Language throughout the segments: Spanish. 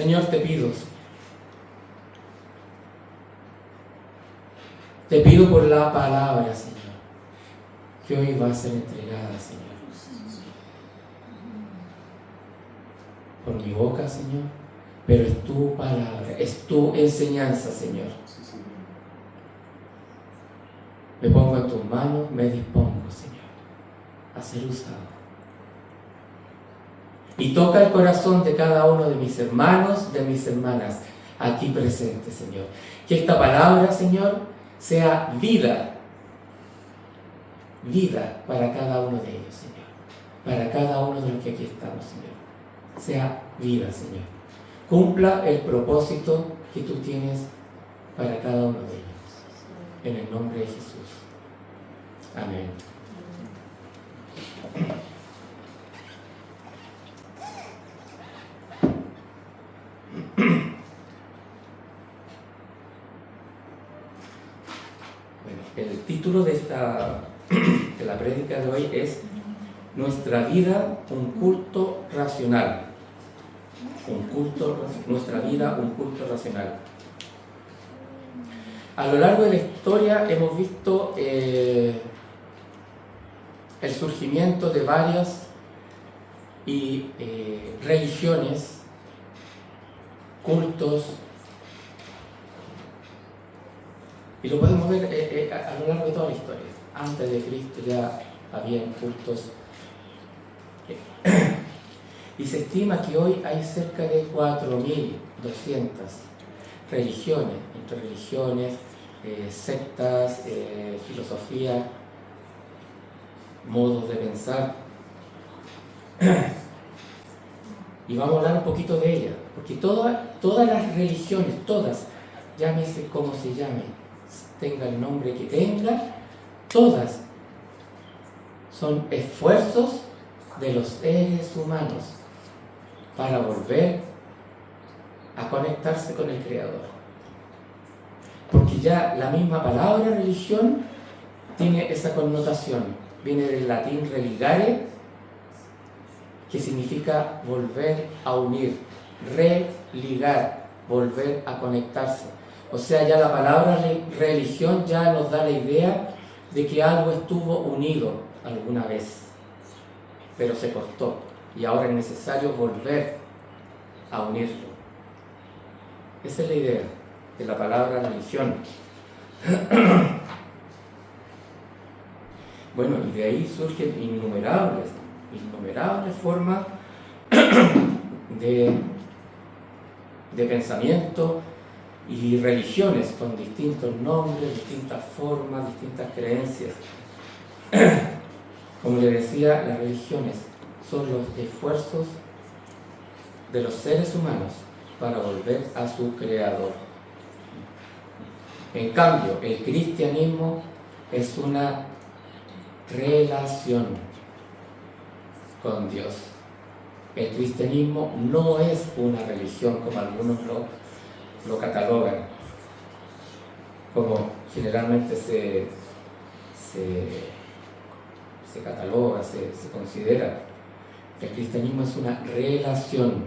Señor, te pido por la palabra, Señor, que hoy va a ser entregada, Señor. Por mi boca, Señor, pero es tu palabra, es tu enseñanza, Señor. Me pongo en tus manos, me dispongo, Señor, a ser usado. Y toca el corazón de cada uno de mis hermanos, de mis hermanas, aquí presentes, Señor. Que esta palabra, Señor, sea vida para cada uno de ellos, Señor. Para cada uno de los que aquí estamos, Señor. Sea vida, Señor. Cumpla el propósito que tú tienes para cada uno de ellos. En el nombre de Jesús. Amén. Bueno, el título de la prédica de hoy es Nuestra vida, un culto racional. Nuestra vida, un culto racional. A lo largo de la historia hemos visto el surgimiento de varias religiones, cultos, y lo podemos ver a lo largo de toda la historia. Antes de Cristo ya habían cultos. Y se estima que hoy hay cerca de 4.200 religiones, entre religiones, sectas, filosofía, modos de pensar. Y vamos a hablar un poquito de ellas, porque todas las religiones, todas, llámese como se llame, tenga el nombre que tenga, todas son esfuerzos de los seres humanos para volver a conectarse con el Creador. Porque ya la misma palabra religión tiene esa connotación. Viene del latín religare, que significa volver a unir, religar, volver a conectarse. O sea, ya la palabra religión ya nos da la idea de que algo estuvo unido alguna vez, pero se cortó. Y ahora es necesario volver a unirlo. Esa es la idea de la palabra religión. Bueno, y de ahí surgen innumerables formas de pensamiento y religiones con distintos nombres, distintas formas, distintas creencias. Como le decía, las religiones son los esfuerzos de los seres humanos para volver a su Creador. En cambio, el cristianismo es una relación con Dios. El cristianismo no es una religión como algunos lo catalogan, como generalmente se cataloga, se considera. El cristianismo es una relación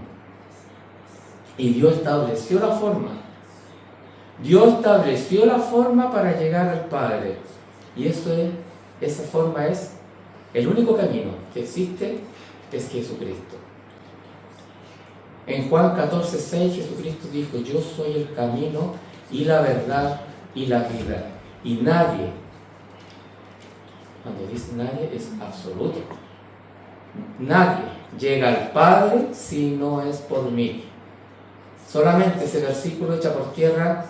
y Dios estableció la forma para llegar al Padre, y esa forma es el único camino que existe, es Jesucristo. En Juan 14:6 Jesucristo dijo: yo soy el camino y la verdad y la vida, y nadie, cuando dice nadie es absoluto, nadie llega al Padre si no es por mí. Solamente ese versículo echa por tierra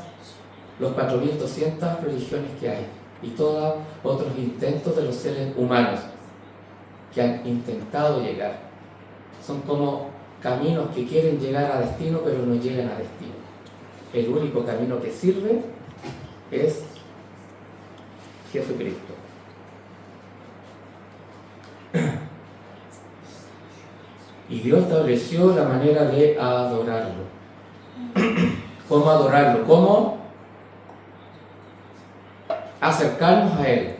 los 4.200 religiones que hay y todos otros intentos de los seres humanos que han intentado llegar. Son como caminos que quieren llegar a destino pero no llegan a destino. El único camino que sirve es Jesucristo. Y Dios estableció la manera de adorarlo. ¿Cómo adorarlo? ¿Cómo acercarnos a Él?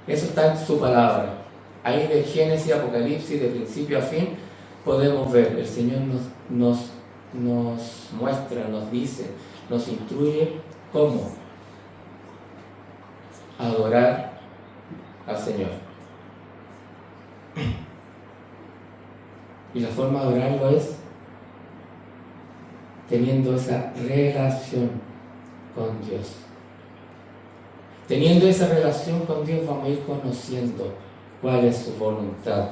Eso está en su palabra. Ahí de Génesis, Apocalipsis, de principio a fin, podemos ver. El Señor nos nos muestra, nos dice, nos instruye cómo adorar al Señor. Y la forma de adorarlo es teniendo esa relación con Dios. Teniendo esa relación con Dios vamos a ir conociendo cuál es su voluntad.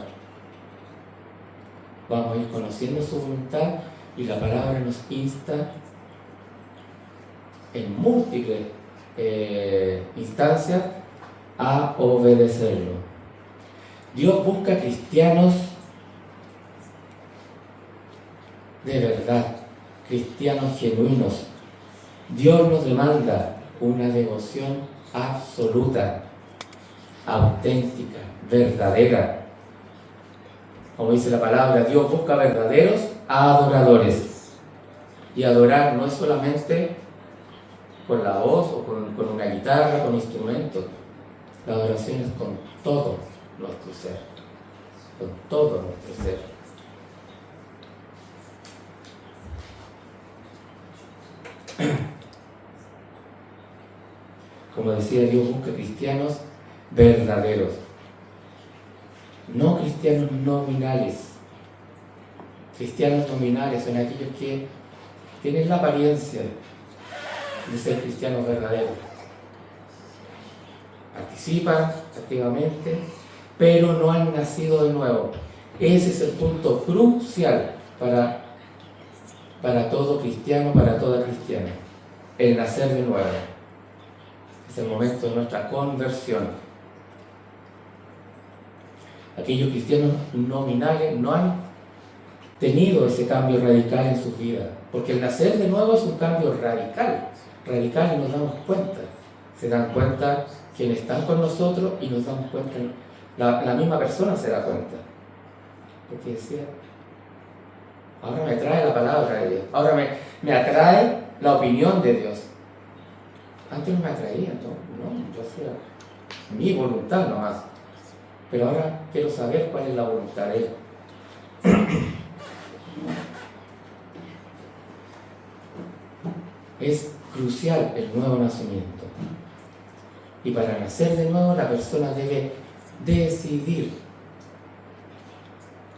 Vamos a ir conociendo su voluntad y la palabra nos insta en múltiples instancias a obedecerlo. Dios busca cristianos de verdad, cristianos genuinos. Dios nos demanda una devoción absoluta, auténtica, verdadera. Como dice la palabra, Dios busca verdaderos adoradores. Y adorar no es solamente con la voz o con una guitarra, con instrumentos. La adoración es con todo nuestro ser, con todo nuestro ser. Como decía, Dios busca cristianos verdaderos, no cristianos nominales. Cristianos nominales son aquellos que tienen la apariencia de ser cristianos verdaderos. Participan activamente, pero no han nacido de nuevo. Ese es el punto crucial para todo cristiano, para toda cristiana. El nacer de nuevo. Es el momento de nuestra conversión. Aquellos cristianos nominales no han tenido ese cambio radical en sus vidas, porque el nacer de nuevo es un cambio radical y nos damos cuenta. Se dan cuenta quienes están con nosotros y nos damos cuenta, la misma persona se da cuenta. Porque decía, ahora me atrae la palabra de Dios, ahora me atrae la opinión de Dios. Antes no me atraía, no, yo hacía mi voluntad nomás. Pero ahora quiero saber cuál es la voluntad de Él. Es crucial el nuevo nacimiento. Y para nacer de nuevo la persona debe decidir,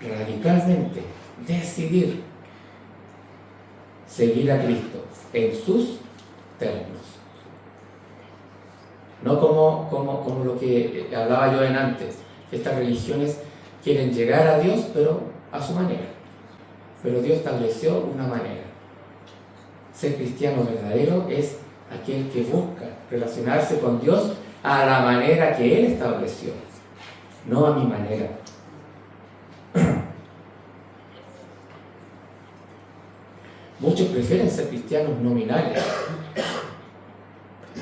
radicalmente, decidir seguir a Cristo en sus términos. No como lo que hablaba yo en antes, que estas religiones quieren llegar a Dios, pero a su manera. Pero Dios estableció una manera. Ser cristiano verdadero es aquel que busca relacionarse con Dios a la manera que Él estableció, no a mi manera. Muchos prefieren ser cristianos nominales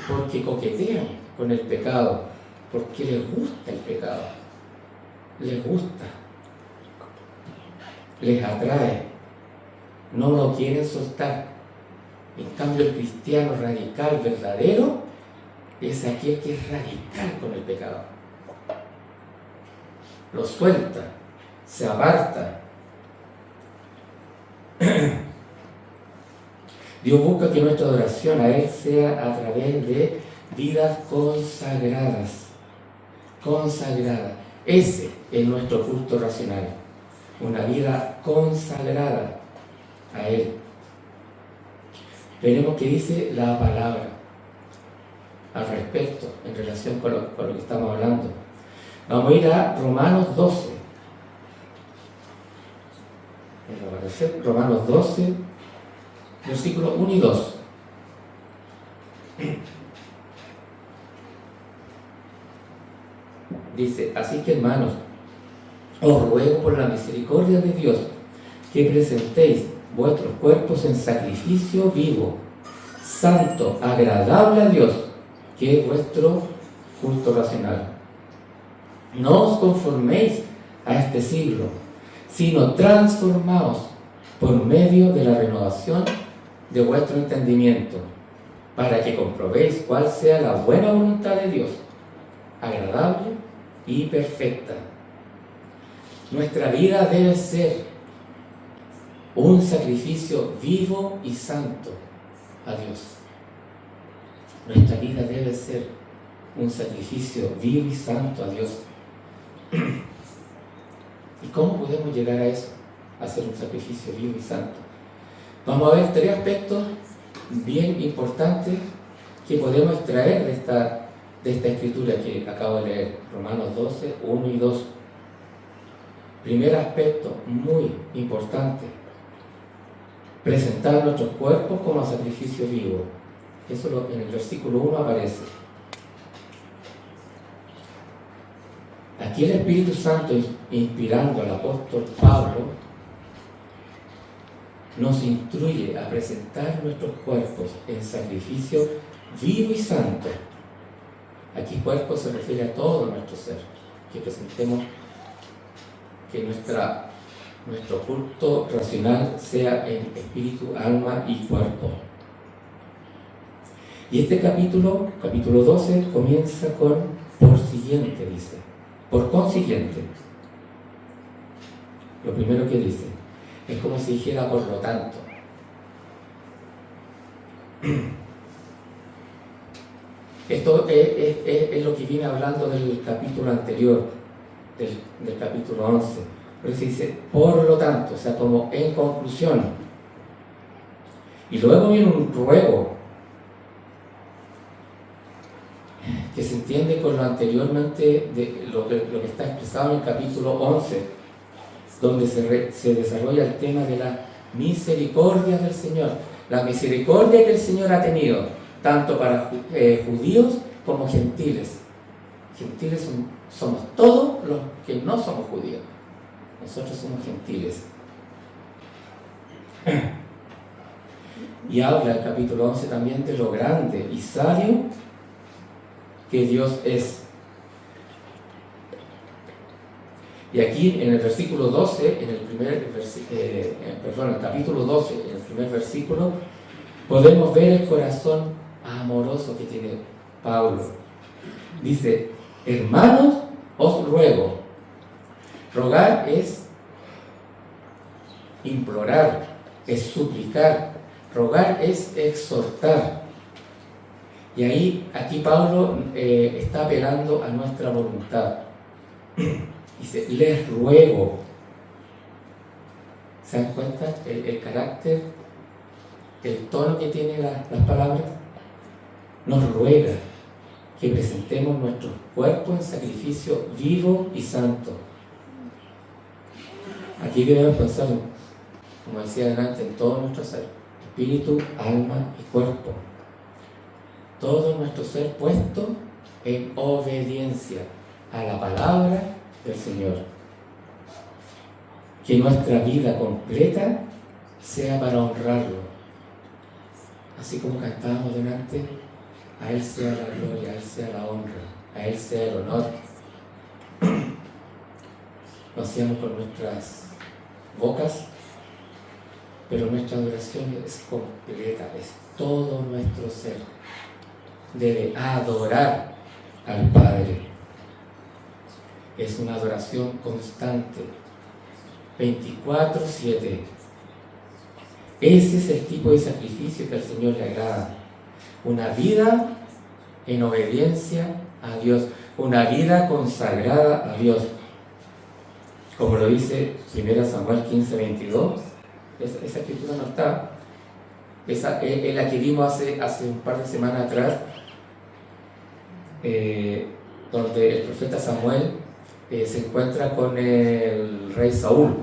porque coquetean con el pecado, porque les gusta el pecado, les gusta, les atrae, no lo quieren soltar. En cambio, el cristiano radical, verdadero, es aquel que es radical con el pecado. Lo suelta, se aparta. Dios busca que nuestra adoración a Él sea a través de vidas consagradas. Consagrada. Ese es nuestro culto racional. Una vida consagrada a Él. Veremos qué dice la palabra al respecto, en relación con lo que estamos hablando. Vamos a ir a Romanos 12. Romanos 12, versículos 1 y 2. Dice, así que hermanos, os ruego por la misericordia de Dios que presentéis vuestros cuerpos en sacrificio vivo, santo, agradable a Dios, que es vuestro culto racional. No os conforméis a este siglo, sino transformaos por medio de la renovación de vuestro entendimiento, para que comprobéis cuál sea la buena voluntad de Dios, agradable y perfecta. Nuestra vida debe ser un sacrificio vivo y santo a Dios. Nuestra vida debe ser un sacrificio vivo y santo a Dios. ¿Y cómo podemos llegar a eso? A hacer un sacrificio vivo y santo. Vamos a ver 3 aspectos bien importantes que podemos extraer de esta escritura que acabo de leer, Romanos 12, 1 y 2. Primer aspecto muy importante: presentar nuestros cuerpos como sacrificio vivo. Eso en el versículo 1 aparece. Aquí el Espíritu Santo, inspirando al apóstol Pablo, nos instruye a presentar nuestros cuerpos en sacrificio vivo y santo. Aquí cuerpo se refiere a todo nuestro ser, que presentemos, que nuestro culto racional sea en espíritu, alma y cuerpo. Y este capítulo 12, comienza con por siguiente, dice. Por consiguiente. Lo primero que dice es como si dijera por lo tanto. Esto es lo que viene hablando del capítulo anterior, del capítulo 11. Pero se dice por lo tanto, o sea, como en conclusión. Y luego viene un ruego que se entiende con lo anteriormente de lo que está expresado en el capítulo 11, donde se desarrolla el tema de la misericordia del Señor. La misericordia que el Señor ha tenido, tanto para judíos como gentiles. Gentiles somos todos los que no somos judíos. Nosotros somos gentiles. Y habla el capítulo 11 también de lo grande y sabio que Dios es. Y aquí en el versículo 12, en el capítulo 12, en el primer versículo, podemos ver el corazón amoroso que tiene Pablo. Dice: hermanos, os ruego. Rogar es implorar, es suplicar. Rogar es exhortar. Y aquí Pablo está apelando a nuestra voluntad. Dice: les ruego. ¿Se dan cuenta el carácter, el tono que tienen las palabras? Nos ruega que presentemos nuestros cuerpos en sacrificio vivo y santo. Aquí debemos pensar, como decía adelante, en todo nuestro ser: espíritu, alma y cuerpo. Todo nuestro ser puesto en obediencia a la palabra del Señor. Que nuestra vida completa sea para honrarlo. Así como cantábamos delante: a Él sea la gloria, a Él sea la honra, a Él sea el honor. Lo hacíamos con nuestras bocas, pero nuestra adoración es completa, es todo nuestro ser. Debe adorar al Padre. Es una adoración constante, 24/7. Ese es el tipo de sacrificio que al Señor le agrada. Una vida en obediencia a Dios, una vida consagrada a Dios. Como lo dice 1 Samuel 15:22, esa escritura no está. Esa es la que vimos hace un par de semanas atrás, donde el profeta Samuel se encuentra con el rey Saúl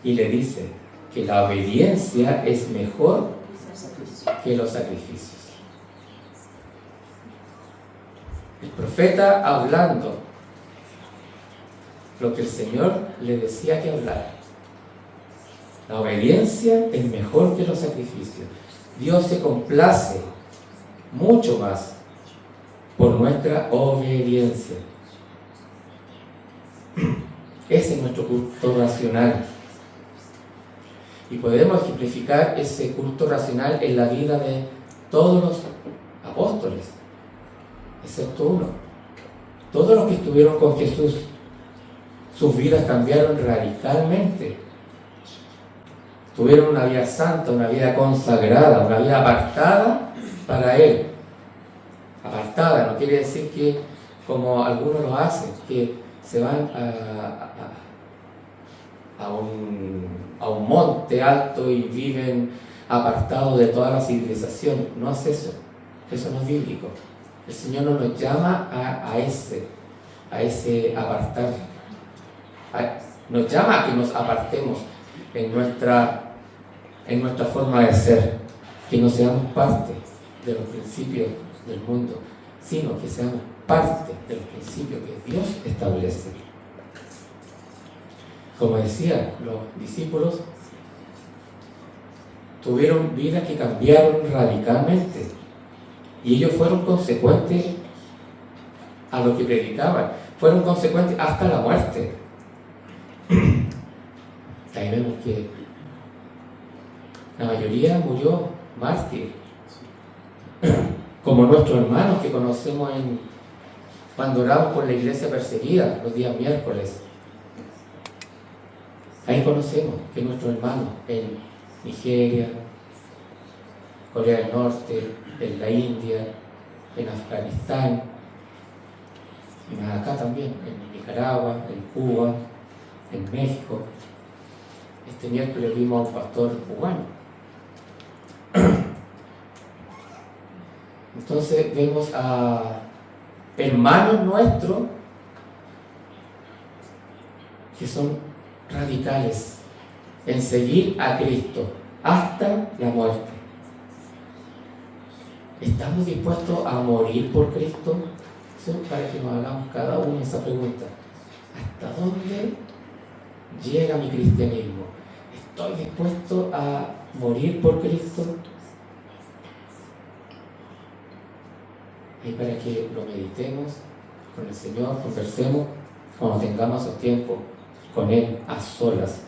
y le dice que la obediencia es mejor que los sacrificios. El profeta hablando lo que el Señor le decía que hablara. La obediencia es mejor que los sacrificios. Dios se complace mucho más por nuestra obediencia. Ese es nuestro culto racional. Y podemos ejemplificar ese culto racional en la vida de todos los apóstoles, excepto uno. Todos los que estuvieron con Jesús, sus vidas cambiaron radicalmente. Tuvieron una vida santa, una vida consagrada, una vida apartada para Él. Apartada, no quiere decir que, como algunos lo hacen, que se van a un monte alto y viven apartados de toda la civilización. No es eso. Eso no es bíblico. El Señor no nos llama a ese apartar. Nos llama a que nos apartemos en nuestra forma de ser, que no seamos parte de los principios del mundo, sino que seamos parte de los principios que Dios establece. Como decía, los discípulos tuvieron vidas que cambiaron radicalmente y ellos fueron consecuentes a lo que predicaban, fueron consecuentes hasta la muerte. Ahí vemos que la mayoría murió mártir, como nuestros hermanos que conocemos cuando oramos por la iglesia perseguida los días miércoles. Ahí conocemos que nuestros hermanos en Nigeria, Corea del Norte, en la India, en Afganistán, y más acá también, en Nicaragua, en Cuba, en México. Este miércoles vimos a un pastor cubano. Entonces vemos a hermanos nuestros que son radicales en seguir a Cristo hasta la muerte. ¿Estamos dispuestos a morir por Cristo? Eso es para que nos hagamos cada uno esa pregunta. ¿Hasta dónde llega mi cristianismo? ¿Estoy dispuesto a morir por Cristo? Y para que lo meditemos con el Señor, conversemos cuando tengamos esos tiempos con Él a solas.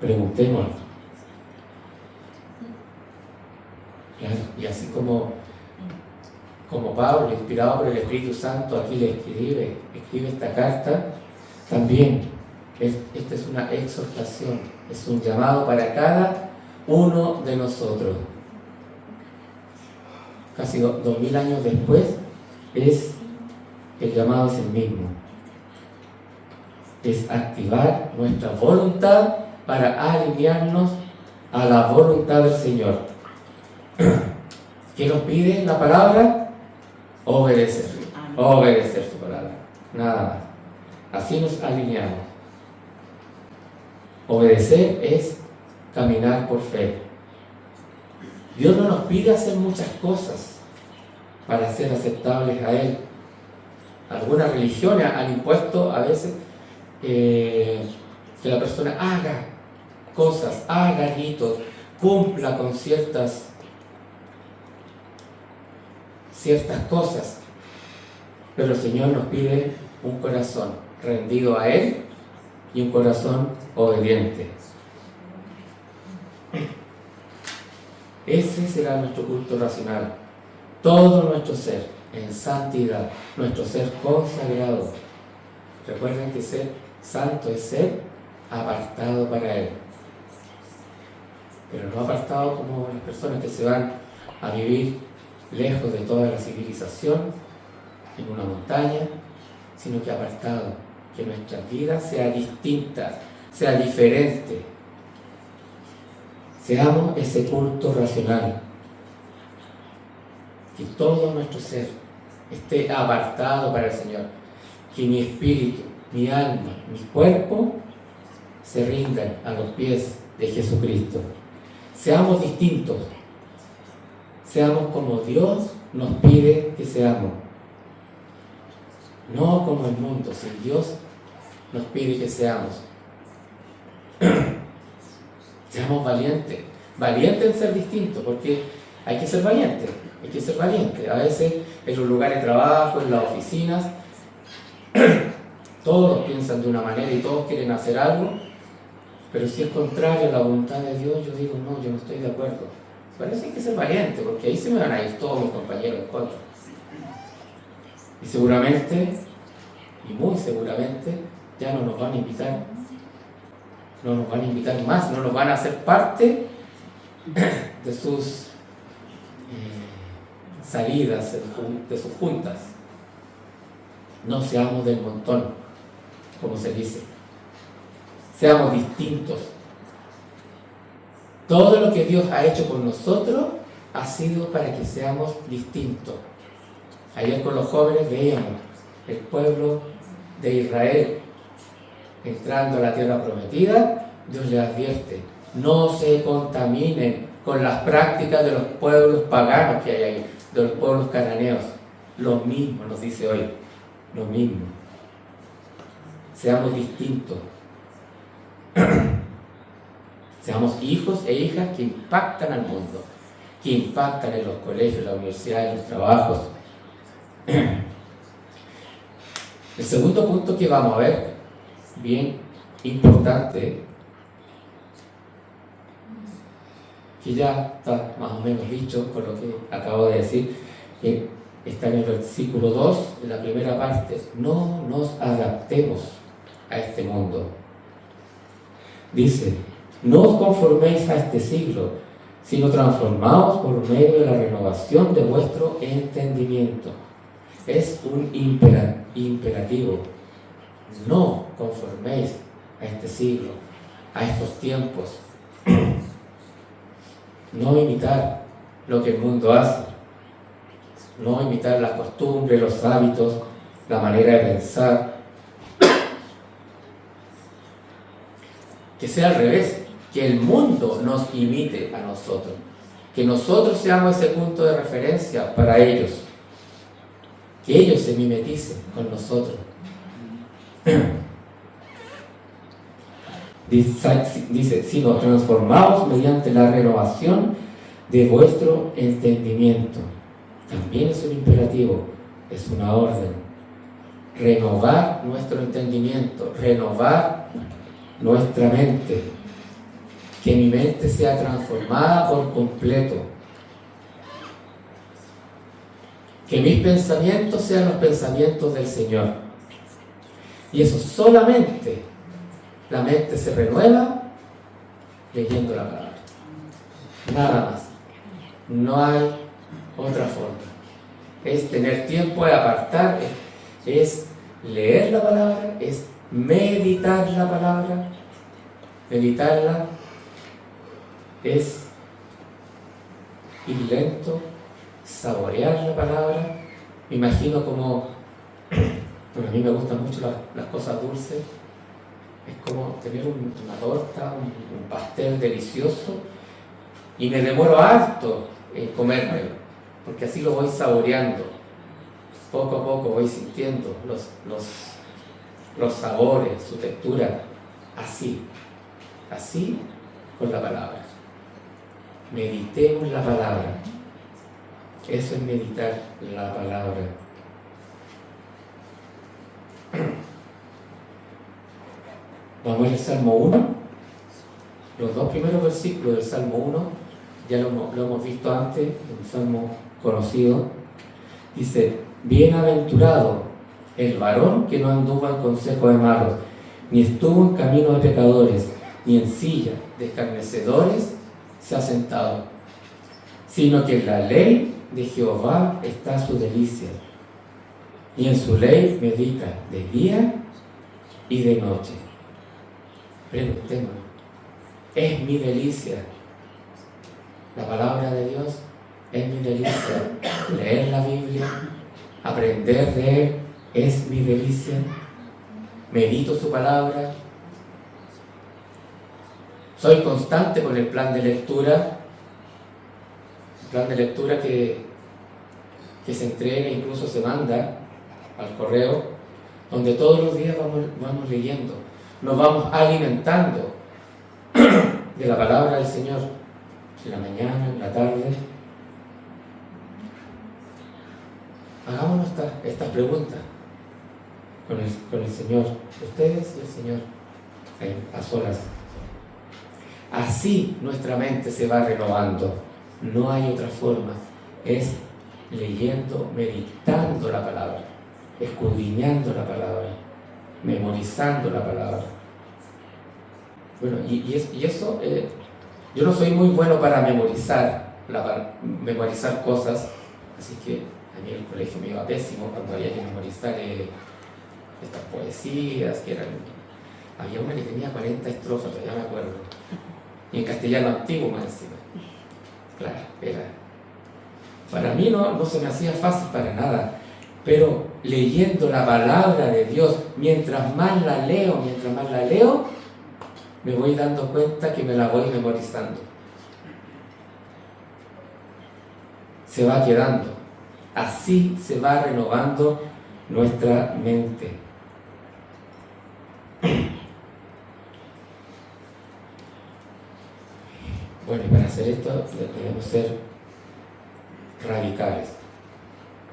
Preguntémonos. Claro, y así como Pablo, inspirado por el Espíritu Santo, aquí le escribe esta carta, también esta es una exhortación, es un llamado para cada uno de nosotros. Casi 2000 años después, el llamado es el mismo. Es activar nuestra voluntad para alinearnos a la voluntad del Señor. ¿Qué nos pide la palabra? Obedecer. Obedecer su palabra. Nada más. Así nos alineamos. Obedecer es caminar por fe. Dios no nos pide hacer muchas cosas para ser aceptables a Él. Algunas religiones han impuesto a veces que la persona haga cosas, haga ritos, cumpla con ciertas cosas. Pero el Señor nos pide un corazón rendido a Él y un corazón obediente. Ese será nuestro culto racional. Todo nuestro ser en santidad, nuestro ser consagrado. Recuerden que ser santo es ser apartado para Él. Pero no apartado como las personas que se van a vivir lejos de toda la civilización, en una montaña, sino que apartado, que nuestra vida sea distinta, sea diferente. Seamos ese culto racional, que todo nuestro ser esté apartado para el Señor, que mi espíritu, mi alma, mi cuerpo se rindan a los pies de Jesucristo. Seamos distintos, seamos como Dios nos pide que seamos, no como el mundo, si Dios nos pide que seamos. Seamos valientes en ser distintos, porque hay que ser valientes. A veces en los lugares de trabajo, en las oficinas, todos piensan de una manera y todos quieren hacer algo, pero si es contrario a la voluntad de Dios, yo digo, no, yo no estoy de acuerdo. Por eso hay que ser valiente, porque ahí se me van a ir todos mis compañeros en contra. Y seguramente, y muy seguramente, ya no nos van a invitar no nos van a invitar más, no nos van a hacer parte de sus salidas, de sus juntas. No seamos del montón, como se dice. Seamos distintos. Todo lo que Dios ha hecho con nosotros ha sido para que seamos distintos. Ayer con los jóvenes veíamos el pueblo de Israel entrando a la tierra prometida. Dios les advierte: no se contaminen con las prácticas de los pueblos paganos que hay ahí, de los pueblos cananeos. Lo mismo nos dice hoy, lo mismo. Seamos distintos. Seamos hijos e hijas que impactan al mundo, que impactan en los colegios, en las universidades, en los trabajos. El segundo punto que vamos a ver, bien importante, que ya está más o menos dicho con lo que acabo de decir, que está en el versículo 2, en la primera parte: no nos adaptemos a este mundo. Dice: no os conforméis a este siglo, sino transformaos por medio de la renovación de vuestro entendimiento. Es un imperativo. No conforméis a este siglo, a estos tiempos. No imitar lo que el mundo hace. No imitar las costumbres, los hábitos, la manera de pensar. Que sea al revés, que el mundo nos imite a nosotros, que nosotros seamos ese punto de referencia para ellos, que ellos se mimeticen con nosotros. Dice: sino transformaos mediante la renovación de vuestro entendimiento. También es un imperativo, es una orden. Renovar nuestro entendimiento, renovar nuestra mente, que mi mente sea transformada por completo, que mis pensamientos sean los pensamientos del Señor. Y eso solamente la mente se renueva leyendo la palabra, nada más. No hay otra forma. Es tener tiempo de apartar, es leer la palabra, es meditar la palabra. Meditarla es ir lento, saborear la palabra. Me imagino como, bueno, a mí me gustan mucho las cosas dulces. Es como tener una torta, un pastel delicioso, y me demoro harto en comérmelo, porque así lo voy saboreando. Poco a poco voy sintiendo los sabores, su textura, así con la palabra. Meditemos la palabra. Eso es meditar la palabra. Vamos al Salmo 1. Los dos primeros versículos del Salmo 1 ya lo hemos visto antes, un salmo conocido. Dice: bienaventurado el varón que no anduvo en consejo de malos, ni estuvo en camino de pecadores, ni en silla de escarnecedores se ha sentado, sino que en la ley de Jehová está su delicia, y en su ley medita de día y de noche. Preguntemos: ¿es mi delicia la palabra de Dios? ¿Es mi delicia leer la Biblia? ¿Aprender de Él? ¿Es mi delicia? ¿Medito su palabra? ¿Soy constante con el plan de lectura? El plan de lectura que se entrega, incluso se manda al correo, donde todos los días vamos leyendo, nos vamos alimentando de la palabra del Señor, en la mañana, en la tarde. Hagámonos estas preguntas con el Señor, ustedes y el Señor, ahí, a solas. Así nuestra mente se va renovando. No hay otra forma. Es leyendo, meditando la palabra, escudriñando la palabra, memorizando la palabra. Bueno, y eso, yo no soy muy bueno para memorizar cosas, así que a mí el colegio me iba pésimo cuando había que memorizar estas poesías, había una que tenía 40 estrofas, todavía me acuerdo, y en castellano antiguo más encima. Claro, para mí no se me hacía fácil para nada, pero leyendo la palabra de Dios, mientras más la leo, me voy dando cuenta que me la voy memorizando. Se va quedando. Así se va renovando nuestra mente. Bueno, y para hacer esto debemos ser radicales.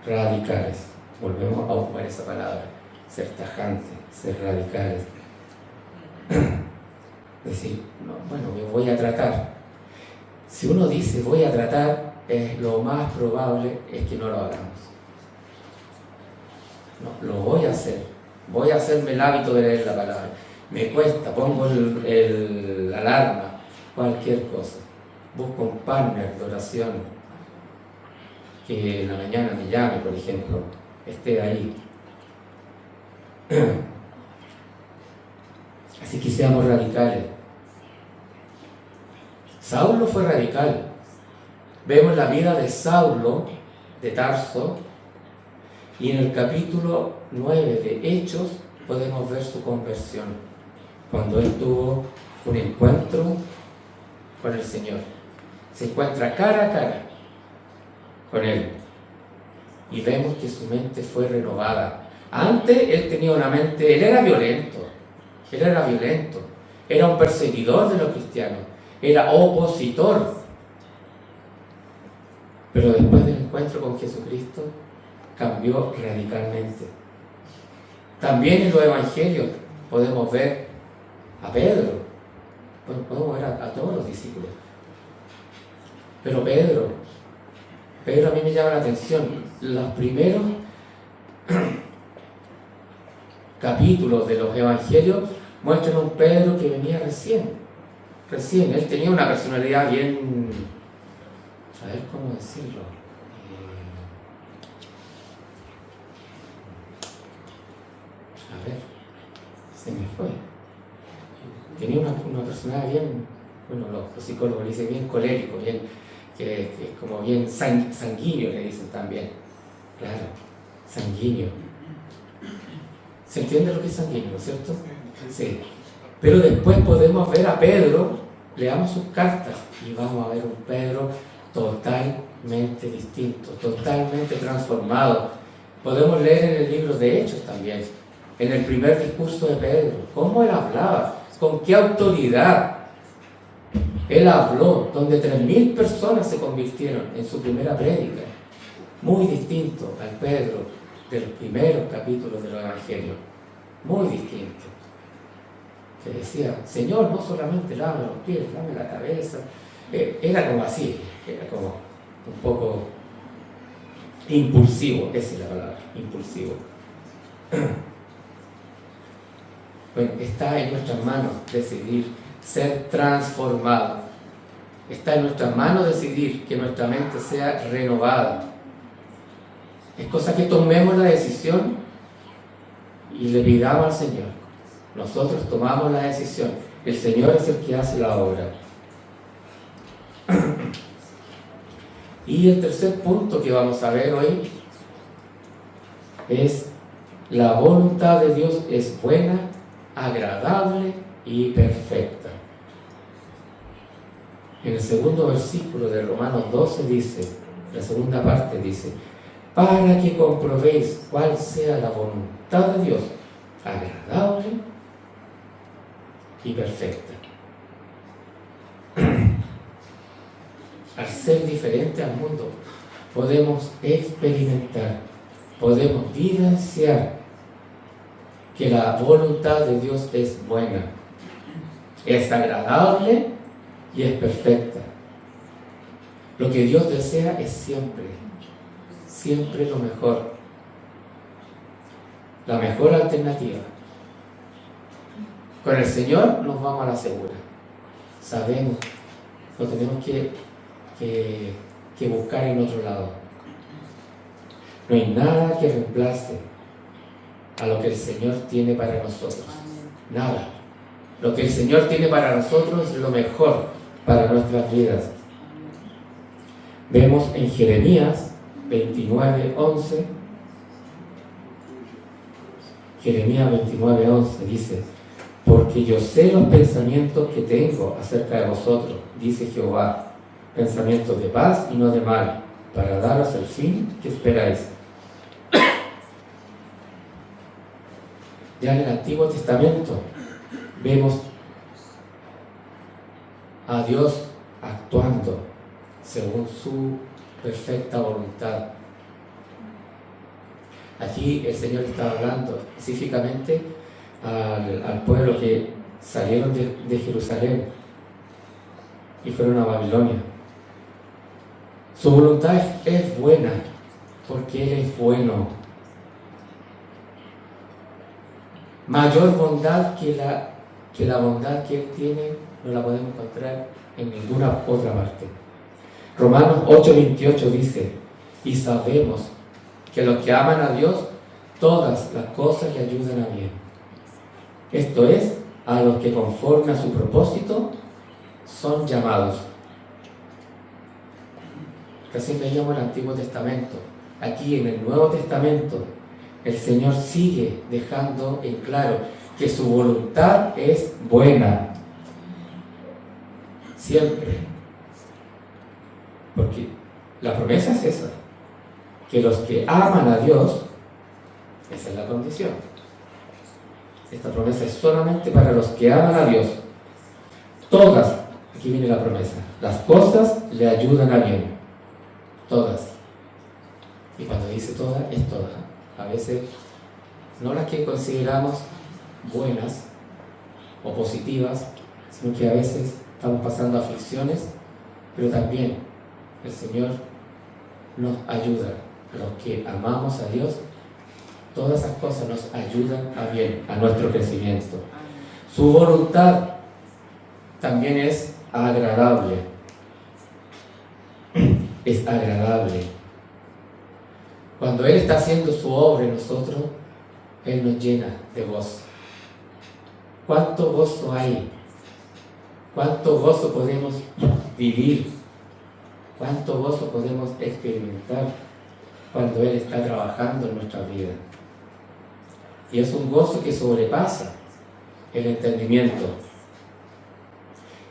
Radicales. Volvemos a ocupar esa palabra. Ser tajantes, ser radicales. Decir, no, bueno, me voy a tratar. Si uno dice voy a tratar, lo más probable es que no lo hagamos. No, lo voy a hacer. Voy a hacerme el hábito de leer la palabra. Me cuesta, pongo el alarma, cualquier cosa. Busco un partner de oración que en la mañana me llame, por ejemplo, esté ahí. Así que seamos radicales. Saulo fue radical. Vemos la vida de Saulo de Tarso y en el capítulo 9 de Hechos podemos ver su conversión, cuando él tuvo un encuentro con el Señor. Se encuentra cara a cara con Él y vemos que su mente fue renovada. Antes él tenía una mente, él era violento, era un perseguidor de los cristianos, era opositor. Pero después del encuentro con Jesucristo cambió radicalmente. También en los evangelios podemos ver a Pedro, podemos ver a todos los discípulos. Pero Pedro a mí me llama la atención. Los primeros capítulos de los evangelios muestran a un Pedro que venía recién. Él tenía una personalidad bien, a ver cómo decirlo, a ver, se me fue. Tenía una personalidad bien, bueno, los psicólogos le dicen bien colérico, bien, que es como bien sanguíneo, le dicen también. Claro, sanguíneo. ¿Se entiende lo que es sanguíneo, no es cierto? Sí. Pero después podemos ver a Pedro, leamos sus cartas y vamos a ver un Pedro totalmente distinto, totalmente transformado. Podemos leer en el libro de Hechos también, en el primer discurso de Pedro, cómo él hablaba, con qué autoridad él habló, donde 3.000 personas se convirtieron en su primera prédica. Muy distinto al Pedro de los primeros capítulos de los evangelios, muy distinto. Que decía, Señor, no solamente lávame los pies, lávame la cabeza. Era como así, era como un poco impulsivo, esa es la palabra, impulsivo. Bueno, está en nuestras manos decidir ser transformado. Está en nuestras manos decidir que nuestra mente sea renovada. Es cosa que tomemos la decisión y le pidamos al Señor. Nosotros tomamos la decisión. El Señor es el que hace la obra. Y el tercer punto que vamos a ver hoy es: la voluntad de Dios es buena, agradable y perfecta. En el segundo versículo de Romanos 12 dice, la segunda parte dice, para que comprobéis cuál sea la voluntad de Dios, agradable y perfecta. Al ser diferente al mundo, podemos experimentar, podemos vivenciar que la voluntad de Dios es buena, es agradable y es perfecta. Lo que Dios desea es siempre lo mejor, la mejor alternativa. Con el Señor nos vamos a la segura. Sabemos, no tenemos que buscar en otro lado. No hay nada que reemplace a lo que el Señor tiene para nosotros. Nada. Lo que el Señor tiene para nosotros es lo mejor para nuestras vidas. Vemos en Jeremías 29:11. Jeremías 29:11 dice: porque yo sé los pensamientos que tengo acerca de vosotros, dice Jehová, pensamientos de paz y no de mal, para daros el fin que esperáis. Ya en el Antiguo Testamento vemos a Dios actuando según su perfecta voluntad. Aquí el Señor está hablando específicamente al pueblo que salieron de Jerusalén y fueron a Babilonia. Su voluntad es buena, porque Él es bueno. Mayor bondad que la bondad que Él tiene no la podemos encontrar en ninguna otra parte. Romanos 8:28 dice: y sabemos que a los que aman a Dios, todas las cosas le ayudan a bien. Esto es, a los que conforme a su propósito son llamados. Recién veíamos el Antiguo Testamento. Aquí en el Nuevo Testamento, el Señor sigue dejando en claro que su voluntad es buena. Siempre. Porque la promesa es esa, que los que aman a Dios, esa es la condición. Esta promesa es solamente para los que aman a Dios. Todas, aquí viene la promesa, las cosas le ayudan a bien. Todas. Y cuando dice todas, es todas. A veces, no las que consideramos buenas o positivas, sino que a veces estamos pasando aflicciones, pero también el Señor nos ayuda. Los que amamos a Dios, todas esas cosas nos ayudan a bien, a nuestro crecimiento. Su voluntad también es agradable. Es agradable. Cuando Él está haciendo su obra en nosotros, Él nos llena de gozo. ¿Cuánto gozo hay? ¿Cuánto gozo podemos vivir? ¿Cuánto gozo podemos experimentar cuando Él está trabajando en nuestra vida? Y es un gozo que sobrepasa el entendimiento.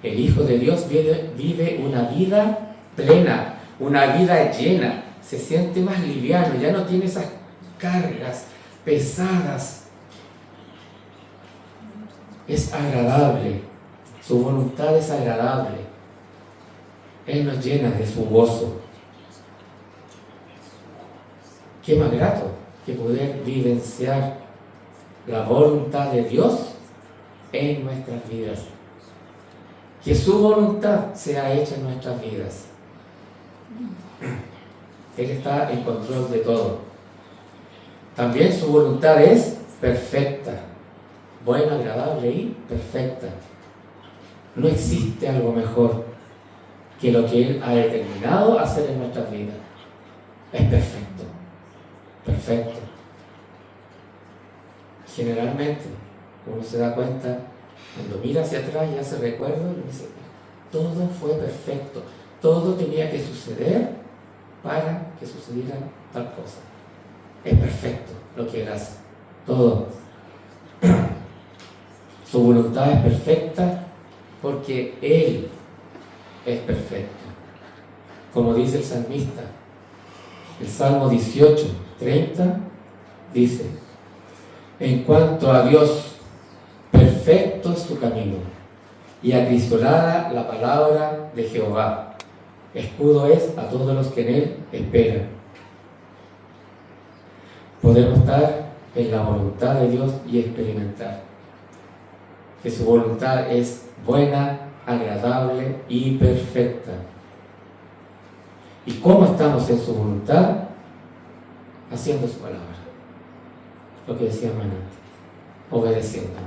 El Hijo de Dios vive una vida plena, una vida llena. Se siente más liviano, ya no tiene esas cargas pesadas. Es agradable, su voluntad es agradable. Él nos llena de su gozo. Qué más grato que poder vivenciar la voluntad de Dios en nuestras vidas. Que su voluntad sea hecha en nuestras vidas. Él está en control de todo. También su voluntad es perfecta, buena, agradable y perfecta. No existe algo mejor que lo que Él ha determinado hacer en nuestras vidas. Es perfecto, perfecto. Generalmente uno se da cuenta cuando mira hacia atrás y hace recuerdo y dice: todo fue perfecto, todo tenía que suceder para que sucediera tal cosa. Es perfecto lo que Él hace, todo. Su voluntad es perfecta porque Él es perfecto. Como dice el salmista, el Salmo 18:30 dice: en cuanto a Dios, perfecto es su camino, y acrisolada la palabra de Jehová. Escudo es a todos los que en Él esperan. Podemos estar en la voluntad de Dios y experimentar que su voluntad es buena, agradable y perfecta. ¿Y cómo estamos en su voluntad? Haciendo su palabra. Lo que decía Manuel, obedeciendo.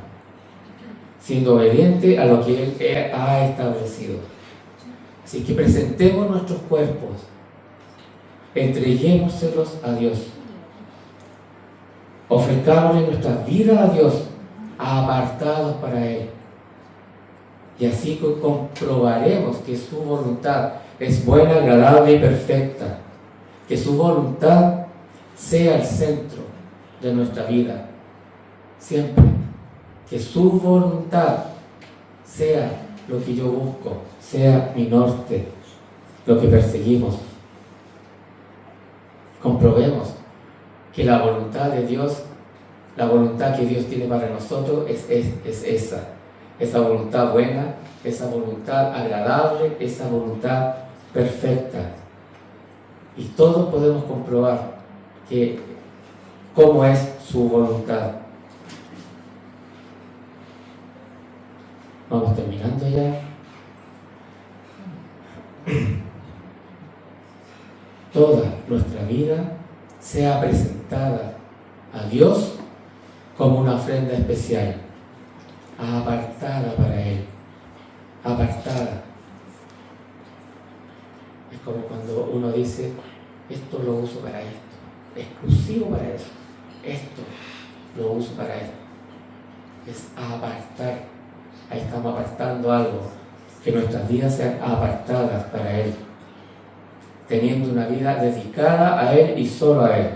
siendo obediente a lo que Él ha establecido. Así que presentemos nuestros cuerpos, entreguémoselos a Dios, ofrezcámosle nuestras vidas a Dios, apartados para Él. Y así comprobaremos que su voluntad es buena, agradable y perfecta. Que su voluntad sea el centro de nuestra vida. Siempre. Que su voluntad sea lo que yo busco, sea mi norte, lo que perseguimos. Comprobemos que la voluntad de Dios, la voluntad que Dios tiene para nosotros es esa voluntad buena, esa voluntad agradable, esa voluntad perfecta. Y todos podemos comprobar que cómo es su voluntad. Vamos terminando ya. Toda nuestra vida sea presentada a Dios como una ofrenda especial, apartada para Él, apartada. Es como cuando uno dice, esto lo uso para esto, exclusivo para eso, esto lo uso para esto. Es apartar. Ahí estamos apartando algo, que nuestras vidas sean apartadas para Él, teniendo una vida dedicada a Él y solo a Él.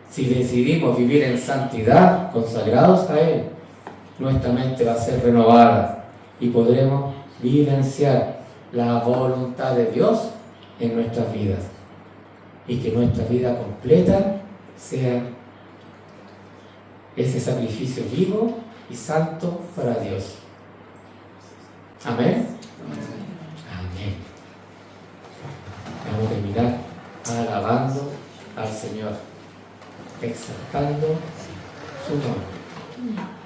Si decidimos vivir en santidad, consagrados a Él, nuestra mente va a ser renovada y podremos vivenciar la voluntad de Dios en nuestras vidas, y que nuestra vida completa sea ese sacrificio vivo y santo para Dios. Amén. Amén. Vamos a terminar alabando al Señor, exaltando su nombre.